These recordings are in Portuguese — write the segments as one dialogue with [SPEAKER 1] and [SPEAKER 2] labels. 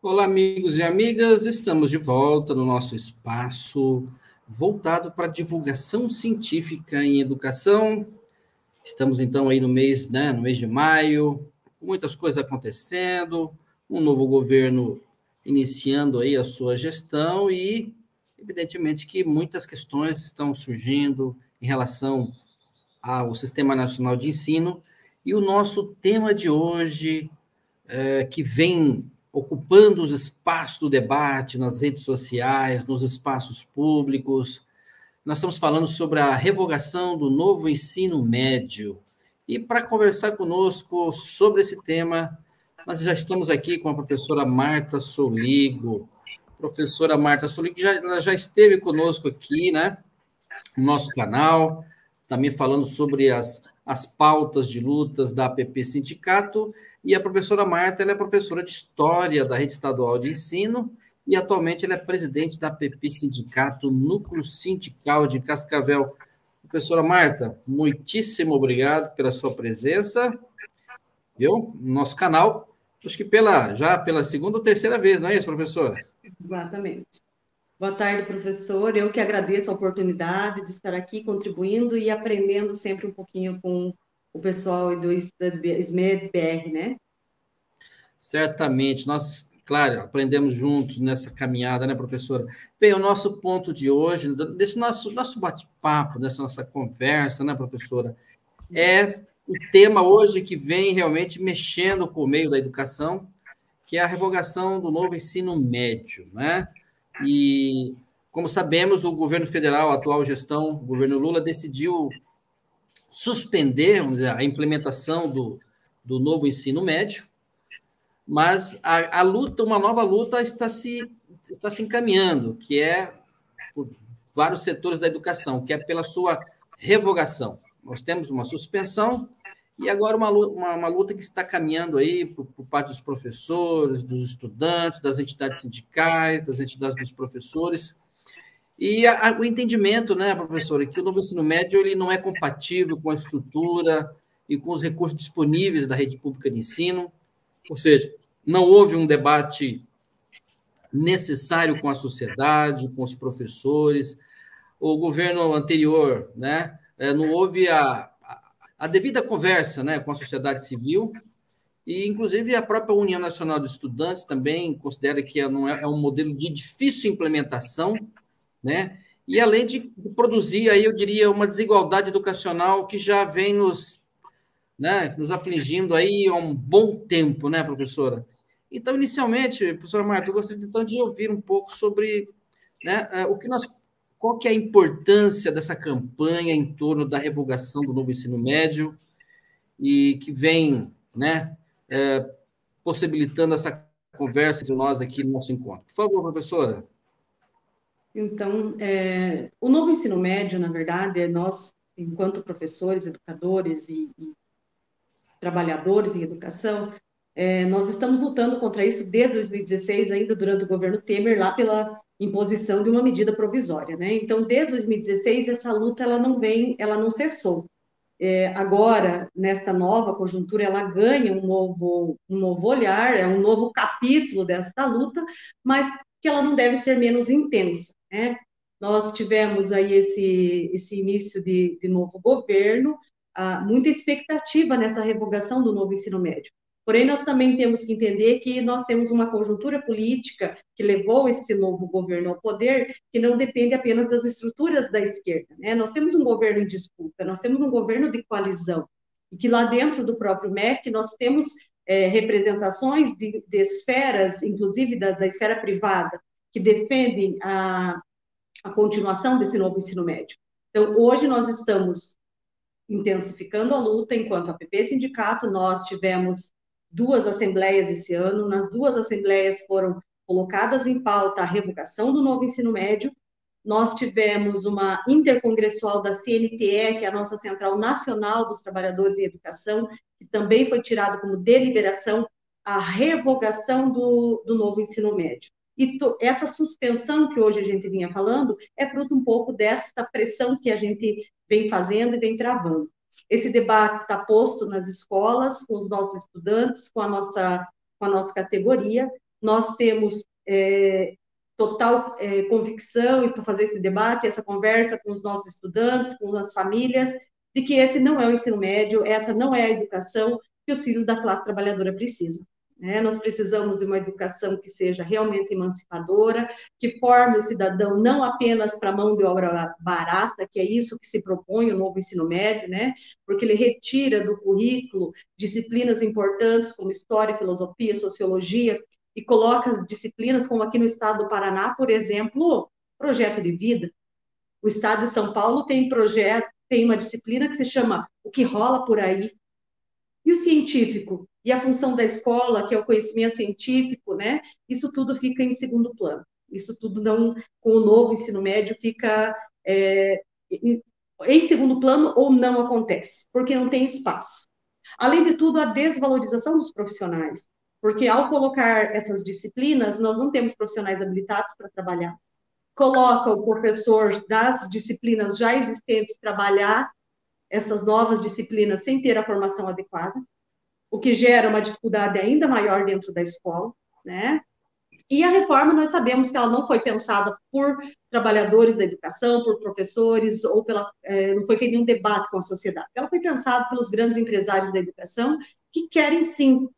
[SPEAKER 1] Olá, amigos e amigas, estamos de volta no nosso espaço voltado para divulgação científica em educação. Estamos então aí no mês, né, no mês de maio, muitas coisas acontecendo, um novo governo iniciando aí a sua gestão e, evidentemente, que muitas questões estão surgindo em relação ao Sistema Nacional de Ensino. E o nosso tema de hoje que vem ocupando os espaços do debate nas redes sociais, nos espaços públicos. Nós estamos falando sobre a revogação do novo ensino médio. E para conversar conosco sobre esse tema, nós já estamos aqui com a professora Marta Soligo. Professora Marta Soligo já esteve conosco aqui, né, no nosso canal, também falando sobre as pautas de lutas da APP Sindicato, e a professora Marta, ela é professora de História da Rede Estadual de Ensino, e atualmente ela é presidente da APP Sindicato, Núcleo Sindical de Cascavel. Professora Marta, muitíssimo obrigado pela sua presença, viu? No nosso canal, acho que já pela segunda ou terceira vez, não é isso, professora?
[SPEAKER 2] Exatamente. Boa tarde, professor. Eu que agradeço a oportunidade de estar aqui contribuindo e aprendendo sempre um pouquinho com o pessoal do SMED BR, né?
[SPEAKER 1] Certamente, nós, claro, aprendemos juntos nessa caminhada, né, professora? Bem, o nosso ponto de hoje, desse nosso bate-papo, dessa nossa conversa, né, professora, é
[SPEAKER 2] Isso.
[SPEAKER 1] o tema hoje que vem realmente mexendo com o meio da educação, que é a revogação do novo ensino médio, né? E, como sabemos, o governo federal, a atual gestão, o governo Lula, decidiu suspender, vamos dizer, a implementação do novo ensino médio, mas a luta, uma nova luta está se encaminhando, que é por vários setores da educação, que é pela sua revogação. Nós temos uma suspensão e agora uma luta que está caminhando aí por parte dos professores, dos estudantes, das entidades sindicais, das entidades dos professores, e o entendimento, né, professora, que o novo ensino médio ele não é compatível com a estrutura e com os recursos disponíveis da rede pública de ensino, ou seja, não houve um debate necessário com a sociedade, com os professores. O governo anterior, né, não houve a devida conversa, né, com a sociedade civil, e inclusive a própria União Nacional de Estudantes também considera que não é um modelo de difícil implementação, né, e além de produzir, aí eu diria, uma desigualdade educacional que já vem nos afligindo aí há um bom tempo, né, professora? Então, inicialmente, professora Marta, eu gostaria então de ouvir um pouco sobre, né, qual que é a importância dessa campanha em torno da revogação do novo ensino médio e que vem, né, possibilitando essa conversa entre nós aqui no nosso encontro. Por favor, professora.
[SPEAKER 2] Então, o novo ensino médio, na verdade, nós, enquanto professores, educadores e trabalhadores em educação, nós estamos lutando contra isso desde 2016, ainda durante o governo Temer, lá pela imposição de uma medida provisória, né? Então, desde 2016, essa luta ela não cessou. Agora, nesta nova conjuntura, ela ganha um novo olhar, é um novo capítulo desta luta, mas que ela não deve ser menos intensa, né? Nós tivemos aí esse início de novo governo, muita expectativa nessa revogação do novo ensino médio. Porém, nós também temos que entender que nós temos uma conjuntura política que levou esse novo governo ao poder, que não depende apenas das estruturas da esquerda, né? Nós temos um governo em disputa, nós temos um governo de coalizão, e que lá dentro do próprio MEC nós temos representações de esferas, inclusive da esfera privada, que defendem a continuação desse novo ensino médio. Então, hoje nós estamos intensificando a luta, enquanto a PP Sindicato, nós tivemos duas assembleias esse ano, nas duas assembleias foram colocadas em pauta a revogação do novo ensino médio, nós tivemos uma intercongressual da CNTE, que é a nossa Central Nacional dos Trabalhadores em Educação, que também foi tirado como deliberação a revogação do novo ensino médio. E essa suspensão que hoje a gente vinha falando é fruto um pouco dessa pressão que a gente vem fazendo e vem travando. Esse debate está posto nas escolas, com os nossos estudantes, com a nossa categoria, nós temos total convicção e para fazer esse debate, essa conversa com os nossos estudantes, com as famílias, de que esse não é o ensino médio, essa não é a educação que os filhos da classe trabalhadora precisam. Nós precisamos de uma educação que seja realmente emancipadora, que forme o cidadão não apenas para a mão de obra barata, que é isso que se propõe o novo ensino médio, porque ele retira do currículo disciplinas importantes como história, filosofia, sociologia, e coloca as disciplinas, como aqui no estado do Paraná, por exemplo, projeto de vida. O estado de São Paulo tem uma disciplina que se chama O que rola por aí. E o científico? E a função da escola, que é o conhecimento científico, Isso tudo fica em segundo plano. Isso tudo não, com o novo ensino médio, fica em segundo plano ou não acontece, porque não tem espaço. Além de tudo, a desvalorização dos profissionais, porque ao colocar essas disciplinas, nós não temos profissionais habilitados para trabalhar. Coloca o professor das disciplinas já existentes trabalhar essas novas disciplinas sem ter a formação adequada, o que gera uma dificuldade ainda maior dentro da escola, E a reforma, nós sabemos que ela não foi pensada por trabalhadores da educação, por professores, ou não foi feito nenhum debate com a sociedade. Ela foi pensada pelos grandes empresários da educação, que querem sim,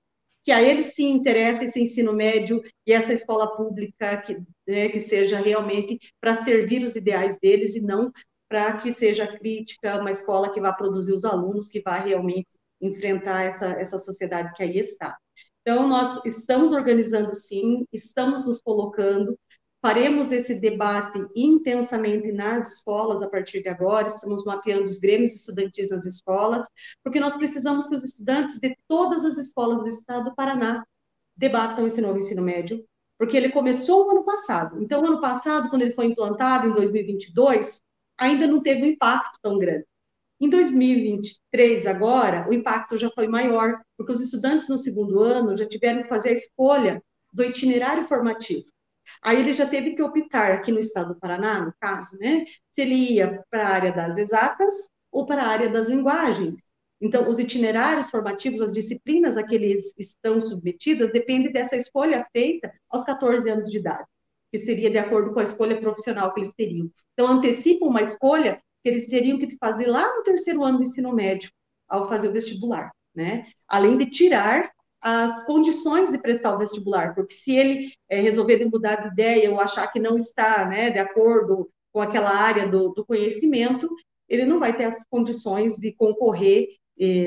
[SPEAKER 2] que a eles sim interessa esse ensino médio e essa escola pública que seja realmente para servir os ideais deles e não para que seja crítica, uma escola que vá produzir os alunos, que vá realmente enfrentar essa sociedade que aí está. Então, nós estamos organizando sim, estamos nos colocando, faremos esse debate intensamente nas escolas a partir de agora, estamos mapeando os grêmios estudantis nas escolas, porque nós precisamos que os estudantes de todas as escolas do estado do Paraná debatam esse novo ensino médio, porque ele começou no ano passado. Então, o ano passado, quando ele foi implantado, em 2022, ainda não teve um impacto tão grande. Em 2023, agora, o impacto já foi maior, porque os estudantes no segundo ano já tiveram que fazer a escolha do itinerário formativo. Aí ele já teve que optar, aqui no estado do Paraná, no caso, se ele ia para a área das exatas ou para a área das linguagens. Então, os itinerários formativos, as disciplinas a que eles estão submetidas, depende dessa escolha feita aos 14 anos de idade, que seria de acordo com a escolha profissional que eles teriam. Então, antecipa uma escolha que eles teriam que fazer lá no terceiro ano do ensino médio, ao fazer o vestibular, Além de tirar as condições de prestar o vestibular, porque se ele resolver de mudar de ideia ou achar que não está de acordo com aquela área do conhecimento, ele não vai ter as condições de concorrer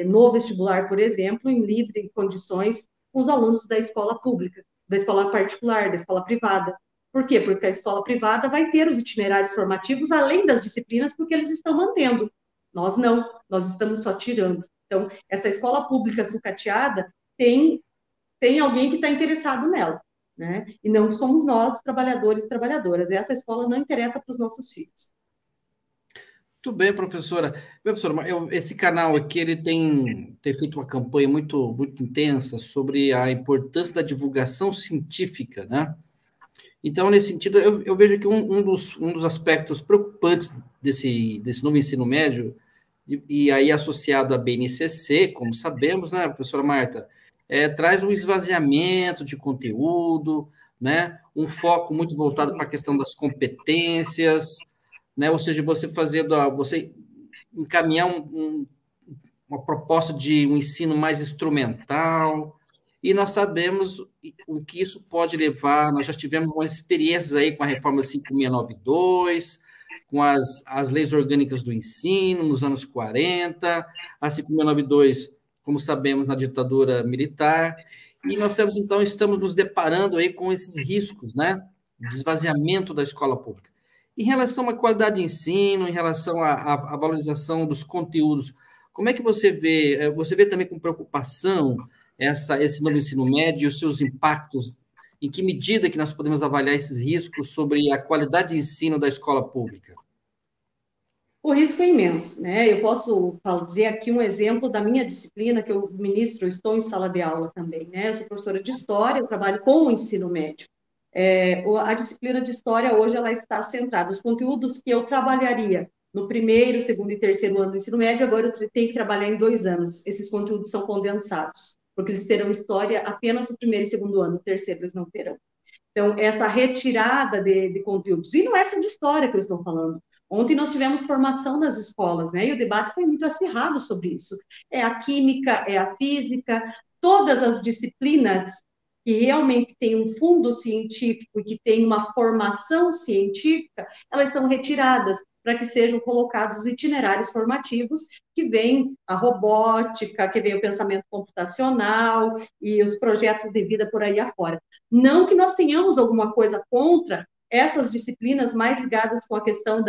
[SPEAKER 2] no vestibular, por exemplo, em livre condições com os alunos da escola pública, da escola particular, da escola privada. Por quê? Porque a escola privada vai ter os itinerários formativos além das disciplinas, porque eles estão mantendo. Nós não, nós estamos só tirando. Então, essa escola pública sucateada tem alguém que está interessado nela, E não somos nós, trabalhadores e trabalhadoras. Essa escola não interessa para os nossos filhos.
[SPEAKER 1] Muito bem, professora. Esse canal aqui ele tem feito uma campanha muito, muito intensa sobre a importância da divulgação científica, Então, nesse sentido, eu vejo que um dos aspectos preocupantes desse novo ensino médio, e aí associado à BNCC, como sabemos, professora Marta, traz um esvaziamento de conteúdo, um foco muito voltado para a questão das competências, ou seja, você encaminhar uma proposta de um ensino mais instrumental, e nós sabemos o que isso pode levar. Nós já tivemos umas experiências aí com a reforma 5692, com as leis orgânicas do ensino nos anos 40, a 5692, como sabemos, na ditadura militar, e nós estamos nos deparando aí com esses riscos, de esvaziamento da escola pública. Em relação à qualidade de ensino, em relação à valorização dos conteúdos, como é que você vê? Você vê também com preocupação esse novo ensino médio e os seus impactos? Em que medida que nós podemos avaliar esses riscos sobre a qualidade de ensino da escola pública?
[SPEAKER 2] O risco é imenso, Eu posso dizer aqui um exemplo da minha disciplina, que eu ministro, eu estou em sala de aula também, Eu sou professora de História, eu trabalho com o ensino médio. A disciplina de História hoje ela está centrada, os conteúdos que eu trabalharia no primeiro, segundo e terceiro ano do ensino médio, agora eu tenho que trabalhar em 2 anos. Esses conteúdos são condensados. porque eles terão história apenas no primeiro e segundo ano, no terceiro eles não terão. Então, essa retirada de conteúdos, e não é só de história que eu estou falando. Ontem nós tivemos formação nas escolas, né? E o debate foi muito acirrado sobre isso. É a química, é a física, todas as disciplinas que realmente têm um fundo científico e que têm uma formação científica, elas são retiradas para que sejam colocados os itinerários formativos que vem a robótica, que vem o pensamento computacional e os projetos de vida por aí afora. Não que nós tenhamos alguma coisa contra essas disciplinas mais ligadas com a questão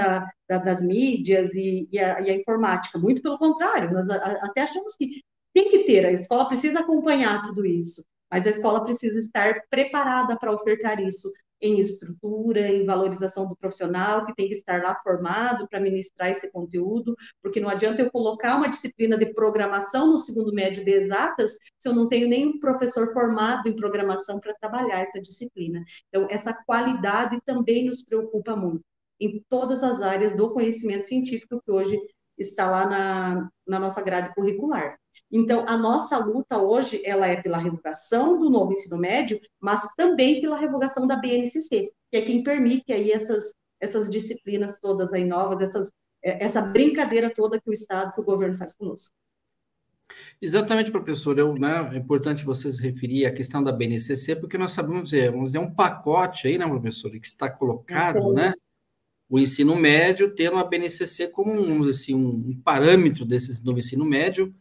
[SPEAKER 2] das mídias e a informática, muito pelo contrário, nós até achamos que tem que ter, a escola precisa acompanhar tudo isso, mas a escola precisa estar preparada para ofertar isso em estrutura, em valorização do profissional, que tem que estar lá formado para ministrar esse conteúdo, porque não adianta eu colocar uma disciplina de programação no segundo médio de exatas se eu não tenho nenhum professor formado em programação para trabalhar essa disciplina. Então, essa qualidade também nos preocupa muito, em todas as áreas do conhecimento científico que hoje está lá na nossa grade curricular. Então, a nossa luta hoje, ela é pela revogação do novo ensino médio, mas também pela revogação da BNCC, que é quem permite aí essas disciplinas todas aí novas, essa brincadeira toda que o Estado, que o governo faz conosco.
[SPEAKER 1] Exatamente, professor. Né, é importante vocês referir a questão da BNCC, porque nós sabemos, vamos dizer, um pacote aí, né, professor, que está colocado, né, o ensino médio tendo a BNCC como assim, um parâmetro desse novo ensino médio,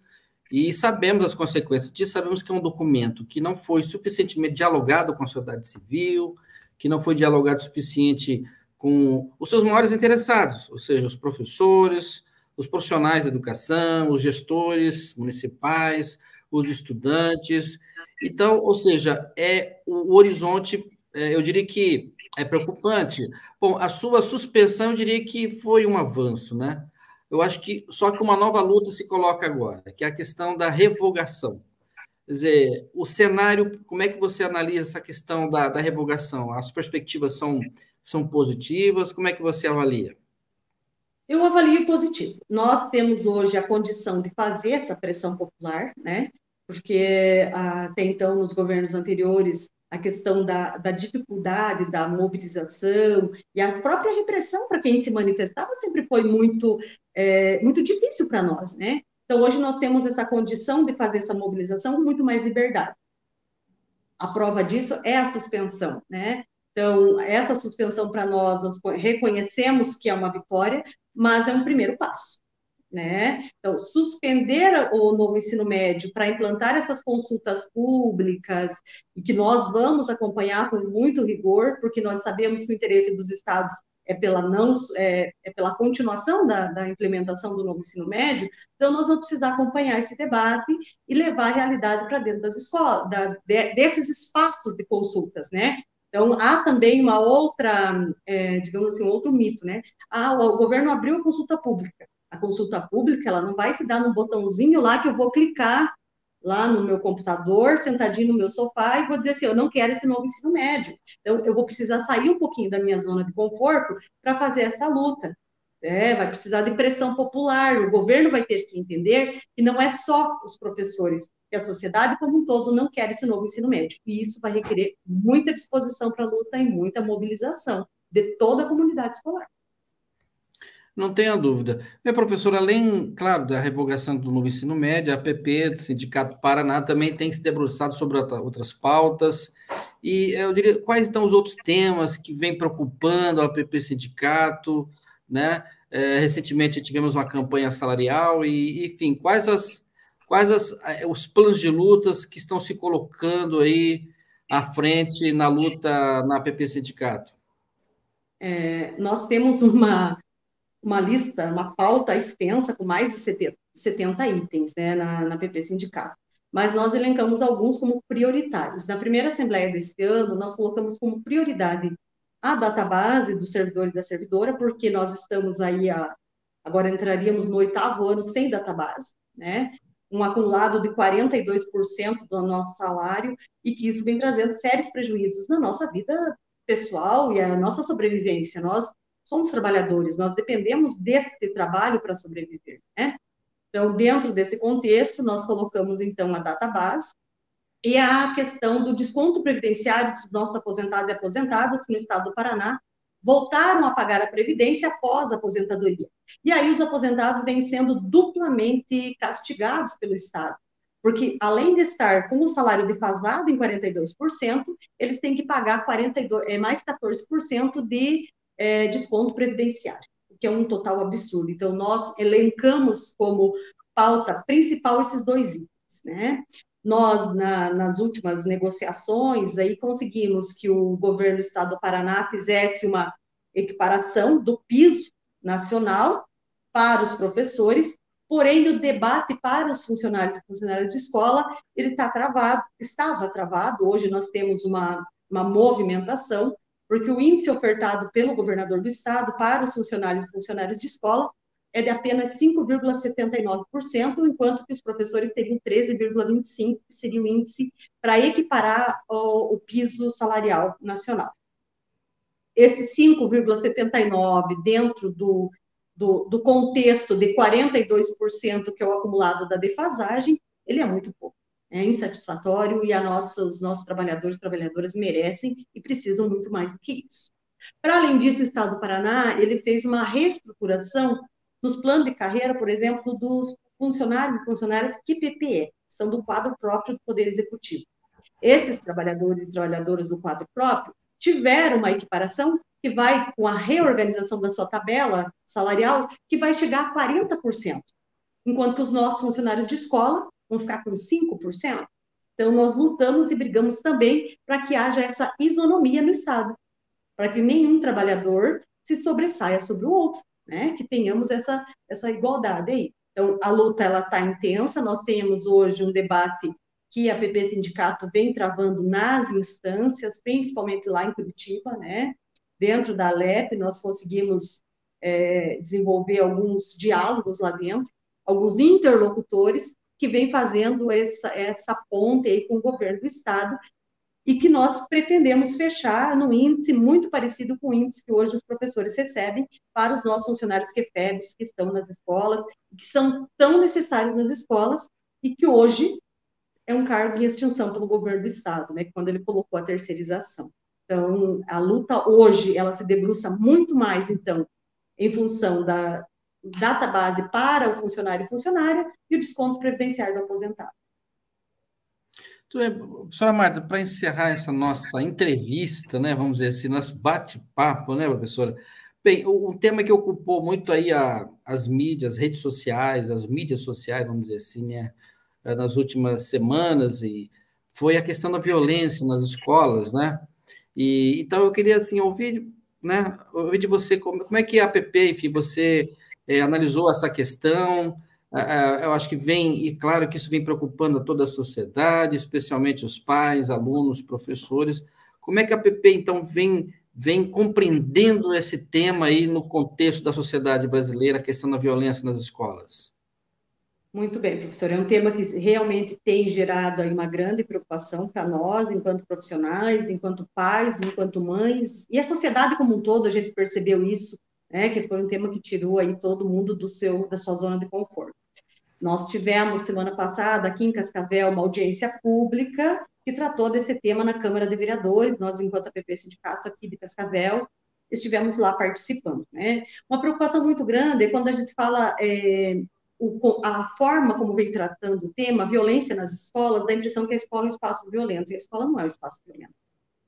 [SPEAKER 1] e sabemos as consequências disso, sabemos que é um documento que não foi suficientemente dialogado com a sociedade civil, que não foi dialogado o suficiente com os seus maiores interessados, ou seja, os professores, os profissionais da educação, os gestores municipais, os estudantes. Então, ou seja, o horizonte, eu diria que é preocupante. Bom, a sua suspensão, eu diria que foi um avanço, né? Eu acho que só que uma nova luta se coloca agora, que é a questão da revogação. Quer dizer, o cenário, como é que você analisa essa questão da revogação? As perspectivas são positivas? Como é que você avalia?
[SPEAKER 2] Eu avalio positivo. Nós temos hoje a condição de fazer essa pressão popular, né? Porque até então, nos governos anteriores, a questão da dificuldade da mobilização e a própria repressão para quem se manifestava sempre foi muito difícil para nós, né? Então, hoje nós temos essa condição de fazer essa mobilização com muito mais liberdade. A prova disso é a suspensão, né? Então, essa suspensão para nós reconhecemos que é uma vitória, mas é um primeiro passo, né? Então, suspender o novo ensino médio para implantar essas consultas públicas e que nós vamos acompanhar com muito rigor, porque nós sabemos que o interesse dos estados pela continuação da implementação do novo ensino médio, então nós vamos precisar acompanhar esse debate e levar a realidade para dentro das escolas, desses espaços de consultas, né? Então, há também uma outra, digamos assim, um outro mito, né? O governo abriu a consulta pública. A consulta pública, ela não vai se dar num botãozinho lá que eu vou clicar lá no meu computador, sentadinho no meu sofá, e vou dizer assim, eu não quero esse novo ensino médio. Então, eu vou precisar sair um pouquinho da minha zona de conforto para fazer essa luta. Vai precisar de pressão popular, o governo vai ter que entender que não é só os professores, que a sociedade como um todo não quer esse novo ensino médio. E isso vai requerer muita disposição para a luta e muita mobilização de toda a comunidade escolar.
[SPEAKER 1] Não tenha dúvida. Meu professor, além, claro, da revogação do novo ensino médio, a APP, do Sindicato Paraná, também tem se debruçado sobre outras pautas. E eu diria, quais estão os outros temas que vêm preocupando a APP Sindicato, né? Recentemente tivemos uma campanha salarial e, enfim, os planos de lutas que estão se colocando aí à frente na luta na APP Sindicato?
[SPEAKER 2] Nós temos uma lista, uma pauta extensa com mais de 70 itens, né, na PP Sindicato. Mas nós elencamos alguns como prioritários. Na primeira assembleia deste ano, nós colocamos como prioridade a database do servidor e da servidora, porque nós estamos aí, agora entraríamos no 8º ano sem database, né? Um acumulado de 42% do nosso salário, e que isso vem trazendo sérios prejuízos na nossa vida pessoal e a nossa sobrevivência. Nós somos trabalhadores, nós dependemos desse trabalho para sobreviver, né? Então, dentro desse contexto, nós colocamos, então, a database, e a questão do desconto previdenciário dos nossos aposentados e aposentadas, que no estado do Paraná voltaram a pagar a previdência após a aposentadoria. E aí os aposentados vêm sendo duplamente castigados pelo Estado, porque além de estar com o salário defasado em 42%, eles têm que pagar 42, mais 14% de desconto previdenciário, o que é um total absurdo. Então, nós elencamos como pauta principal esses dois itens, né? Nós, nas últimas negociações, aí conseguimos que o governo do estado do Paraná fizesse uma equiparação do piso nacional para os professores, porém o debate para os funcionários e funcionárias de escola, ele está travado, estava travado, hoje nós temos uma movimentação, porque o índice ofertado pelo governador do estado para os funcionários e funcionárias de escola é de apenas 5,79%, enquanto que os professores teriam 13,25%, que seria o índice para equiparar o piso salarial nacional. Esse 5,79% dentro do contexto de 42% que é o acumulado da defasagem, ele é muito pouco. É insatisfatório e os nossos trabalhadores e trabalhadoras merecem e precisam muito mais do que isso. Para além disso, o Estado do Paraná, ele fez uma reestruturação nos planos de carreira, por exemplo, dos funcionários e funcionárias que PPE, são do quadro próprio do Poder Executivo. Esses trabalhadores e trabalhadoras do quadro próprio tiveram uma equiparação que vai, com a reorganização da sua tabela salarial, que vai chegar a 40%, enquanto que os nossos funcionários de escola vão ficar com 5%. Então, nós lutamos e brigamos também para que haja essa isonomia no Estado, para que nenhum trabalhador se sobressaia sobre o outro, né? Que tenhamos essa igualdade aí. Então, a luta está intensa, nós temos hoje um debate que a PP Sindicato vem travando nas instâncias, principalmente lá em Curitiba, né? Dentro da Alep, nós conseguimos desenvolver alguns diálogos lá dentro, alguns interlocutores que vêm fazendo essa ponte aí com o governo do Estado, e que nós pretendemos fechar no índice muito parecido com o índice que hoje os professores recebem para os nossos funcionários QFEBs que estão nas escolas, que são tão necessários nas escolas, e que hoje é um cargo em extinção pelo governo do Estado, né, quando ele colocou a terceirização. Então, a luta hoje, ela se debruça muito mais, então, em função da database para o funcionário e funcionária e o desconto previdenciário do aposentado.
[SPEAKER 1] Tudo bem, professora Marta, para encerrar essa nossa entrevista, né, vamos dizer assim, nosso bate-papo, né, professora? Bem, um tema que ocupou muito aí as mídias, as redes sociais, as mídias sociais, vamos dizer assim, né, nas últimas semanas, e foi a questão da violência nas escolas, né? E então eu queria assim ouvir, né, ouvir de você como é que a APP, enfim, você analisou essa questão. Eu acho que vem, e claro que isso vem preocupando a toda a sociedade, especialmente os pais, alunos, professores. Como é que a APP, então, vem compreendendo esse tema aí no contexto da sociedade brasileira, a questão da violência nas escolas?
[SPEAKER 2] Muito bem, professor. É um tema que realmente tem gerado aí uma grande preocupação para nós, enquanto profissionais, enquanto pais, enquanto mães, e a sociedade como um todo, a gente percebeu isso, né, que foi um tema que tirou aí todo mundo da sua zona de conforto. Nós tivemos, semana passada, aqui em Cascavel, uma audiência pública que tratou desse tema na Câmara de Vereadores. Nós, enquanto APP Sindicato aqui de Cascavel, estivemos lá participando, né? Uma preocupação muito grande é quando a gente fala a forma como vem tratando o tema, violência nas escolas, dá a impressão que a escola é um espaço violento, e a escola não é um espaço violento.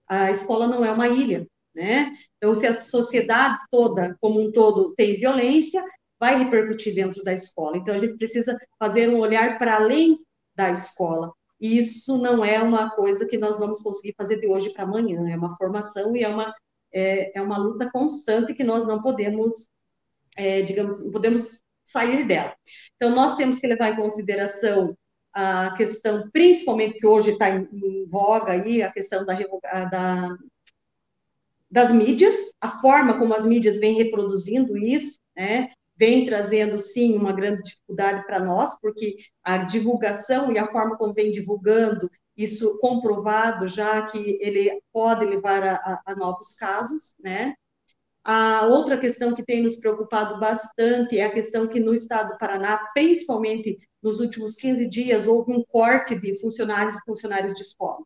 [SPEAKER 2] A escola não é uma ilha, né? Então, se a sociedade toda, como um todo, tem violência, vai repercutir dentro da escola. Então, a gente precisa fazer um olhar para além da escola. E isso não é uma coisa que nós vamos conseguir fazer de hoje para amanhã, é uma formação e é uma luta constante que nós não podemos, digamos, não podemos sair dela. Então, nós temos que levar em consideração a questão, principalmente que hoje está em voga aí, a questão das mídias, a forma como as mídias vêm reproduzindo isso, né, vem trazendo, sim, uma grande dificuldade para nós, porque a divulgação e a forma como vem divulgando, isso comprovado já que ele pode levar a novos casos, né, A outra questão que tem nos preocupado bastante é a questão que no estado do Paraná, principalmente nos últimos 15 dias, houve um corte de funcionários e funcionárias de escola,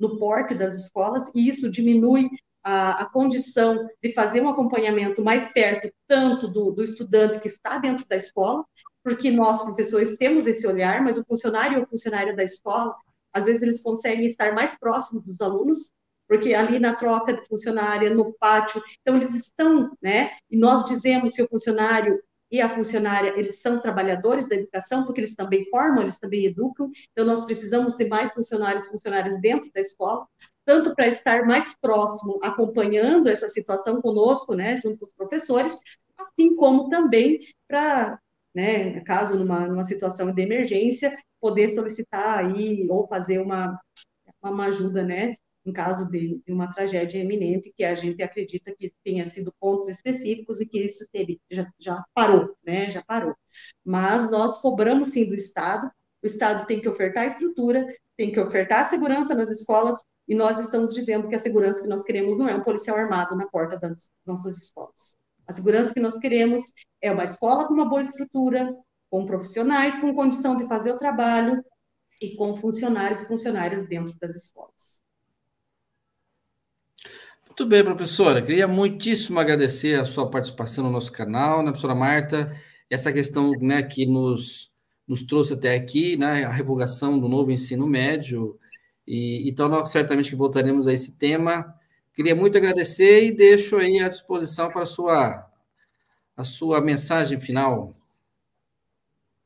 [SPEAKER 2] no porte das escolas, e isso diminui a condição de fazer um acompanhamento mais perto, tanto do estudante que está dentro da escola, porque nós, professores, temos esse olhar, mas o funcionário ou funcionária da escola, às vezes eles conseguem estar mais próximos dos alunos, porque ali na troca de funcionária, no pátio, então eles estão, né? E nós dizemos que o funcionário e a funcionária, eles são trabalhadores da educação, porque eles também formam, eles também educam, então nós precisamos ter mais funcionários e funcionárias dentro da escola, tanto para estar mais próximo, acompanhando essa situação conosco, né, junto com os professores, assim como também para, né, caso numa situação de emergência, poder solicitar aí, ou fazer uma ajuda, né, em caso de uma tragédia iminente, que a gente acredita que tenha sido pontos específicos e que isso já parou, né? Já parou. Mas nós cobramos sim do Estado, o Estado tem que ofertar estrutura, tem que ofertar segurança nas escolas, e nós estamos dizendo que a segurança que nós queremos não é um policial armado na porta das nossas escolas. A segurança que nós queremos é uma escola com uma boa estrutura, com profissionais com condição de fazer o trabalho e com funcionários e funcionárias dentro das escolas.
[SPEAKER 1] Muito bem, professora. Queria muitíssimo agradecer a sua participação no nosso canal, né, professora Marta? Essa questão, né, que nos trouxe até aqui, né, a revogação do novo ensino médio. Então, nós certamente que voltaremos a esse tema. Queria muito agradecer e deixo aí à disposição para a sua mensagem final.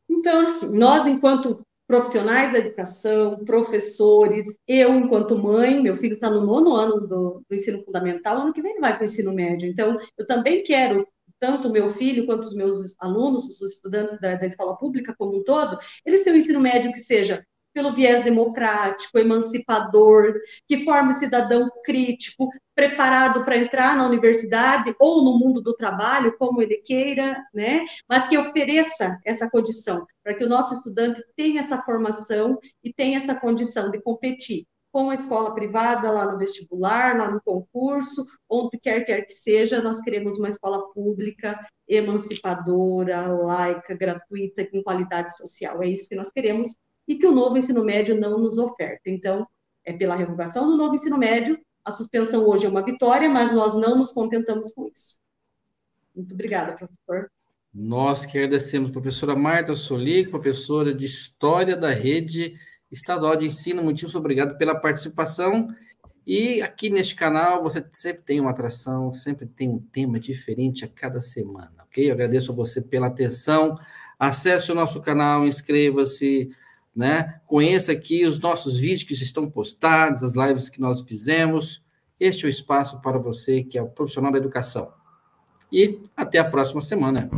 [SPEAKER 2] Então, assim, nós, enquanto profissionais da educação, professores, eu, enquanto mãe, meu filho está no 9º ano do ensino fundamental, ano que vem ele vai para o ensino médio. Então, eu também quero, tanto o meu filho quanto os meus alunos, os estudantes da escola pública como um todo, eles têm um ensino médio que seja pelo viés democrático, emancipador, que forme o cidadão crítico, preparado para entrar na universidade ou no mundo do trabalho, como ele queira, né? Mas que ofereça essa condição, para que o nosso estudante tenha essa formação e tenha essa condição de competir com a escola privada, lá no vestibular, lá no concurso, onde quer que seja, nós queremos uma escola pública, emancipadora, laica, gratuita, com qualidade social. É isso que nós queremos e que o novo ensino médio não nos oferta. Então, é pela revogação do novo ensino médio, a suspensão hoje é uma vitória, mas nós não nos contentamos com isso. Muito obrigada, professor.
[SPEAKER 1] Nós que agradecemos, professora Marta Solic, professora de História da Rede Estadual de Ensino. Muitíssimo obrigado pela participação. E aqui neste canal você sempre tem uma atração, sempre tem um tema diferente a cada semana, ok? Eu agradeço a você pela atenção. Acesse o nosso canal, inscreva-se, né? Conheça aqui os nossos vídeos que estão postados, as lives que nós fizemos. Este é o espaço para você que é o profissional da educação. E até a próxima semana.